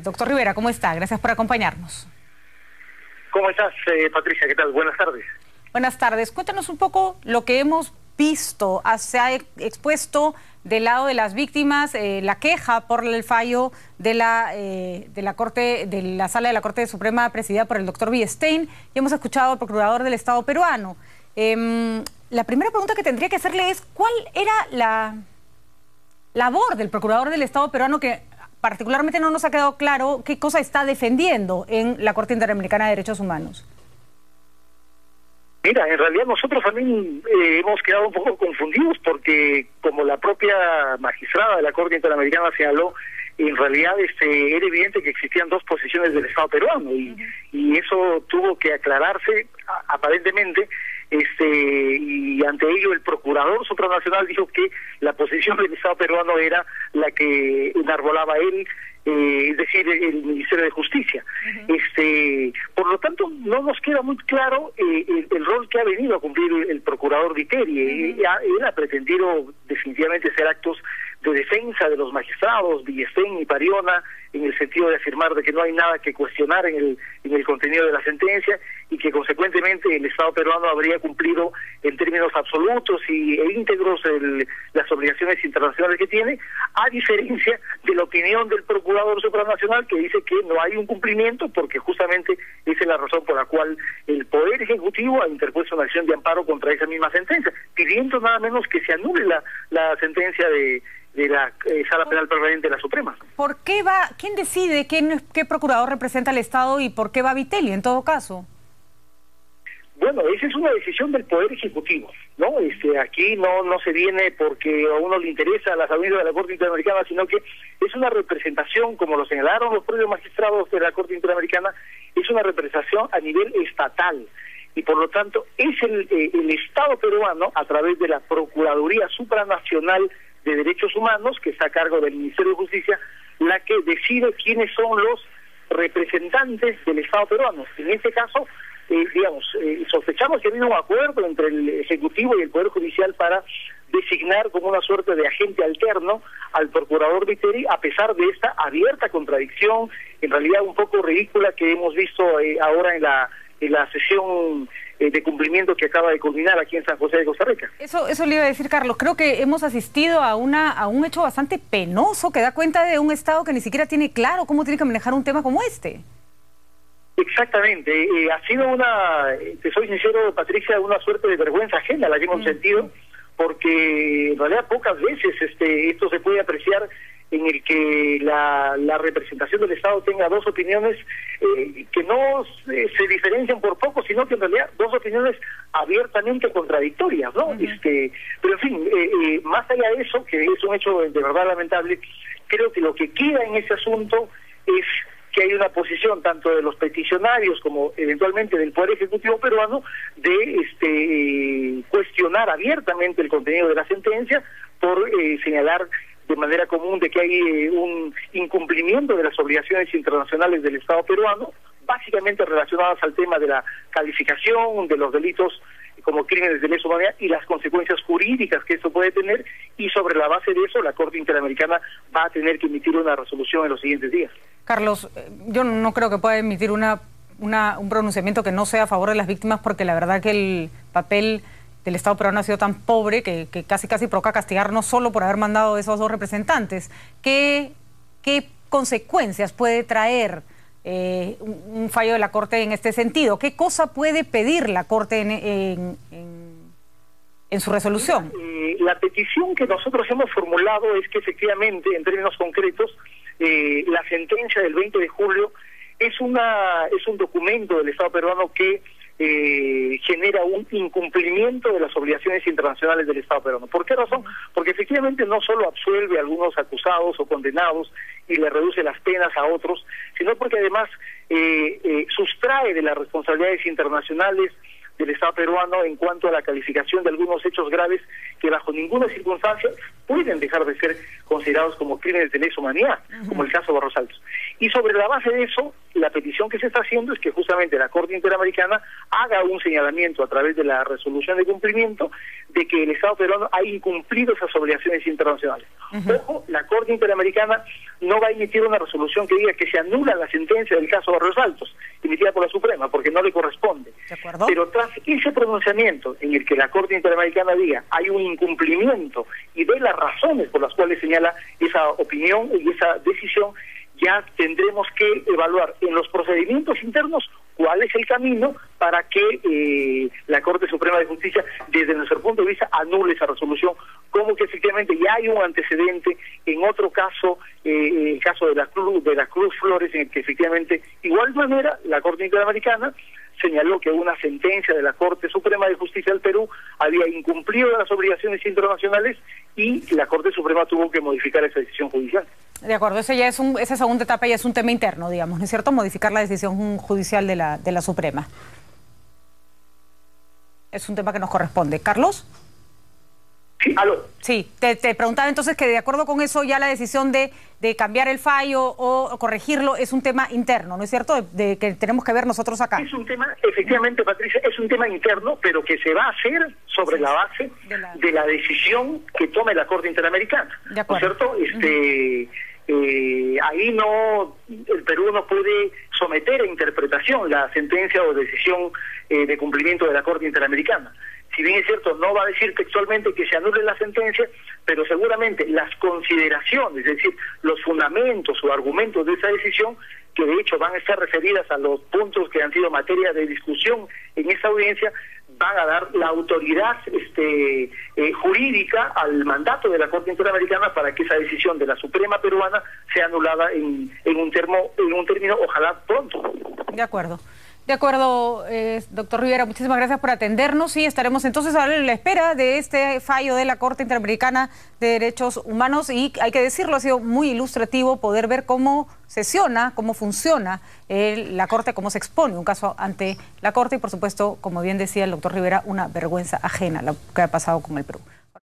Doctor Rivera, ¿cómo está? Gracias por acompañarnos. ¿Cómo estás, Patricia? ¿Qué tal? Buenas tardes. Buenas tardes. Cuéntanos un poco lo que hemos visto. Se ha expuesto del lado de las víctimas la queja por el fallo de la Corte, de la Sala de la Corte Suprema presidida por el doctor Villestein, y hemos escuchado al procurador del Estado peruano. La primera pregunta que tendría que hacerle es ¿cuál era la labor del procurador del Estado peruano, que particularmente no nos ha quedado claro qué cosa está defendiendo en la Corte Interamericana de Derechos Humanos? Mira, en realidad nosotros también hemos quedado un poco confundidos porque, como la propia magistrada de la Corte Interamericana señaló, en realidad era evidente que existían dos posiciones del Estado peruano y eso tuvo que aclararse aparentemente, y ante ello el procurador supranacional dijo que la posición del Estado peruano era la que enarbolaba él, es decir, el Ministerio de Justicia. Por lo tanto, no nos queda muy claro el rol que ha venido a cumplir el procurador Viteri. Él ha pretendido definitivamente hacer actos de defensa de los magistrados, Villestein y Pariona, en el sentido de afirmar de que no hay nada que cuestionar en el contenido de la sentencia y que consecuentemente el Estado peruano habría cumplido en términos absolutos e íntegros las obligaciones internacionales que tiene, a diferencia de la opinión del procurador supranacional, que dice que no hay un cumplimiento porque justamente esa es la razón por la cual el Poder Ejecutivo ha interpuesto una acción de amparo contra esa misma sentencia, pidiendo nada menos que se anule la sentencia de la Sala Penal Permanente de la Suprema. ¿Por qué va? ¿Quién decide qué procurador representa al Estado y por qué va Viteri en todo caso? Bueno, esa es una decisión del Poder Ejecutivo, ¿no? Aquí no se viene porque a uno le interesa la salud de la Corte Interamericana, sino que es una representación, como lo señalaron los propios magistrados de la Corte Interamericana, es una representación a nivel estatal. Y por lo tanto es el Estado peruano, a través de la Procuraduría Supranacional de Derechos Humanos, que está a cargo del Ministerio de Justicia, la que decide quiénes son los representantes del Estado peruano. En este caso, sospechamos que ha habido un acuerdo entre el Ejecutivo y el Poder Judicial para designar como una suerte de agente alterno al procurador Viteri, a pesar de esta abierta contradicción, en realidad un poco ridícula, que hemos visto ahora en la sesión de cumplimiento que acaba de culminar aquí en San José de Costa Rica. Eso le iba a decir, Carlos. Creo que hemos asistido a un hecho bastante penoso que da cuenta de un Estado que ni siquiera tiene claro cómo tiene que manejar un tema como este. Exactamente. Ha sido te soy sincero, Patricia, una suerte de vergüenza ajena la que hemos sentido, porque en realidad pocas veces esto se puede apreciar, en el que la representación del Estado tenga dos opiniones que no se diferencian por poco, sino que en realidad dos opiniones abiertamente contradictorias, ¿no? Pero en fin, más allá de eso, que es un hecho de verdad lamentable, creo que lo que queda en ese asunto es que hay una posición tanto de los peticionarios como eventualmente del Poder Ejecutivo peruano de cuestionar abiertamente el contenido de la sentencia por señalar de manera común de que hay un incumplimiento de las obligaciones internacionales del Estado peruano, básicamente relacionadas al tema de la calificación de los delitos como crímenes de lesa humanidad y las consecuencias jurídicas que esto puede tener, y sobre la base de eso la Corte Interamericana va a tener que emitir una resolución en los siguientes días. Carlos, yo no creo que pueda emitir un pronunciamiento que no sea a favor de las víctimas, porque la verdad que el papel del Estado peruano ha sido tan pobre que casi provoca castigar no solo por haber mandado esos dos representantes. ¿Qué consecuencias puede traer un fallo de la Corte en este sentido? ¿Qué cosa puede pedir la Corte en su resolución? La petición que nosotros hemos formulado es que efectivamente, en términos concretos, la sentencia del 20 de julio es un documento del Estado peruano que genera un incumplimiento de las obligaciones internacionales del Estado peruano. ¿Por qué razón? Porque efectivamente no solo absuelve a algunos acusados o condenados y le reduce las penas a otros, sino porque además sustrae de las responsabilidades internacionales del Estado peruano en cuanto a la calificación de algunos hechos graves que bajo ninguna circunstancia pueden dejar de ser considerados como crímenes de lesa humanidad, como el caso Barros Altos. Y sobre la base de eso, la petición que se está haciendo es que justamente la Corte Interamericana haga un señalamiento a través de la resolución de cumplimiento de que el Estado peruano ha incumplido esas obligaciones internacionales. Ojo, la Corte Interamericana no va a emitir una resolución que diga que se anula la sentencia del caso Barrios Altos, emitida por la Suprema, porque no le corresponde. ¿De acuerdo? Pero tras ese pronunciamiento en el que la Corte Interamericana diga hay un incumplimiento y dé las razones por las cuales señala esa opinión y esa decisión, ya tendremos que evaluar en los procedimientos internos cuál es el camino para que la Corte Suprema de Justicia, desde nuestro punto de vista, anule esa resolución, como que efectivamente ya hay un antecedente en otro caso, el caso de la Cruz Flores, en el que efectivamente, igual manera, la Corte Interamericana señaló que una sentencia de la Corte Suprema de Justicia del Perú había incumplido las obligaciones internacionales y la Corte Suprema tuvo que modificar esa decisión judicial. De acuerdo, esa segunda etapa ya es un tema interno, digamos, ¿no es cierto? Modificar la decisión judicial de la Suprema. Es un tema que nos corresponde. ¿Carlos? Sí, aló. Sí, te preguntaba entonces que de acuerdo con eso ya la decisión de cambiar el fallo o corregirlo es un tema interno, ¿no es cierto? De que tenemos que ver nosotros acá. Es un tema, efectivamente, Patricia, es un tema interno, pero que se va a hacer sobre la base de la decisión que tome la Corte Interamericana. De acuerdo. ¿No es cierto? Ahí el Perú no puede someter a interpretación la sentencia o decisión de cumplimiento de la Corte Interamericana. Si bien es cierto, no va a decir textualmente que se anule la sentencia, pero seguramente las consideraciones, es decir, los fundamentos o argumentos de esa decisión, que de hecho van a estar referidas a los puntos que han sido materia de discusión en esta audiencia, van a dar la autoridad jurídica al mandato de la Corte Interamericana para que esa decisión de la Suprema peruana sea anulada en un término, ojalá pronto. De acuerdo. De acuerdo, doctor Rivera, muchísimas gracias por atendernos y estaremos entonces a la espera de este fallo de la Corte Interamericana de Derechos Humanos y hay que decirlo, ha sido muy ilustrativo poder ver cómo sesiona, cómo funciona la Corte, cómo se expone un caso ante la Corte y por supuesto, como bien decía el doctor Rivera, una vergüenza ajena lo que ha pasado con el Perú.